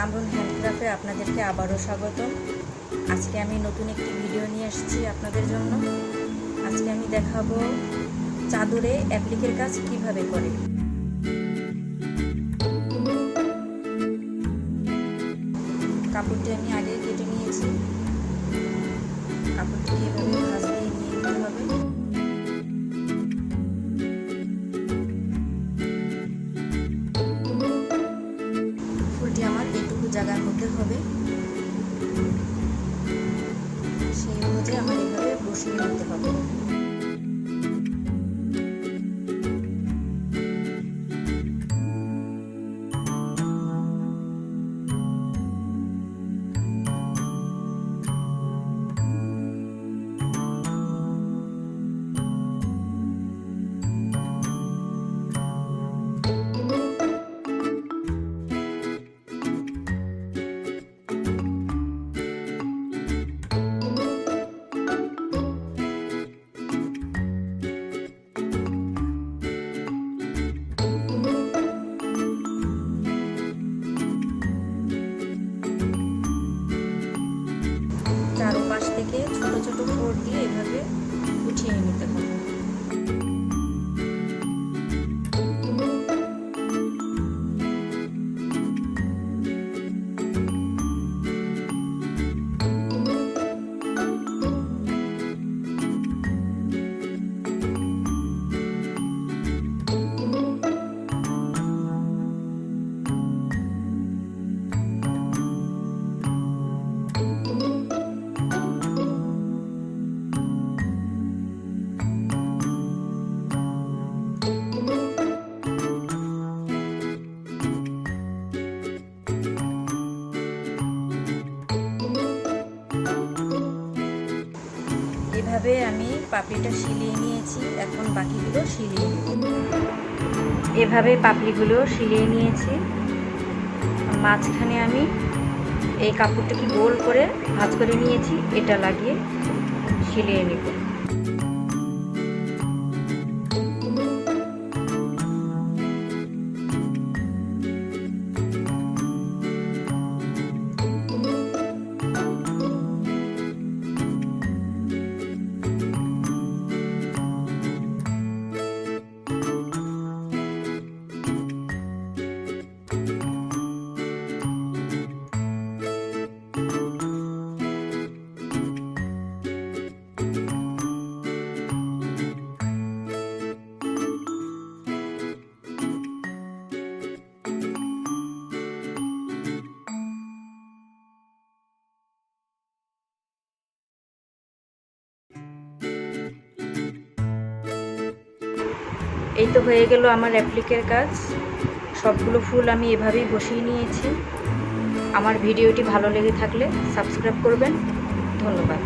কামরুন হ্যান্ডক্রাফটে আপনাদেরকে আবারও স্বাগত। আজকে আমি নতুন একটি ভিডিও নিয়ে এসেছি আপনাদের জন্য। আজকে আমি দেখাবো চাদরে অ্যাপ্লিকের কাজ কিভাবে করে। কাপড়টি আমি আগে কেটে নিয়েছি। কাপড়টিকে এভাবে ভাঁজ দিয়ে নিয়ে নিতে হবে। ফুলটি আমার এইটুকু জায়গার মধ্যে হবে, সেই অনুযায়ী আমার এভাবে বসিয়ে নিতে হবে। চারপাশ থেকে ছোট ছোট ফোর দিয়ে এভাবে উঠিয়ে নিতে হবে। এভাবে আমি পাপড়িটা সিলিয়ে নিয়েছি, এখন বাকিগুলো সিলিয়ে নেব। এভাবে পাপড়িগুলো সিলিয়ে নিয়েছি। মাঝখানে আমি এই কাপড়টাকে গোল করে ভাঁজ করে নিয়েছি, এটা লাগিয়ে সিলিয়ে নেব। এই তো হয়ে গেল আমার অ্যাপ্লিকের কাজ। সবগুলো ফুল আমি এভাবেই বসিয়ে নিয়েছি। আমার ভিডিওটি ভালো লেগে থাকলে সাবস্ক্রাইব করবেন। ধন্যবাদ।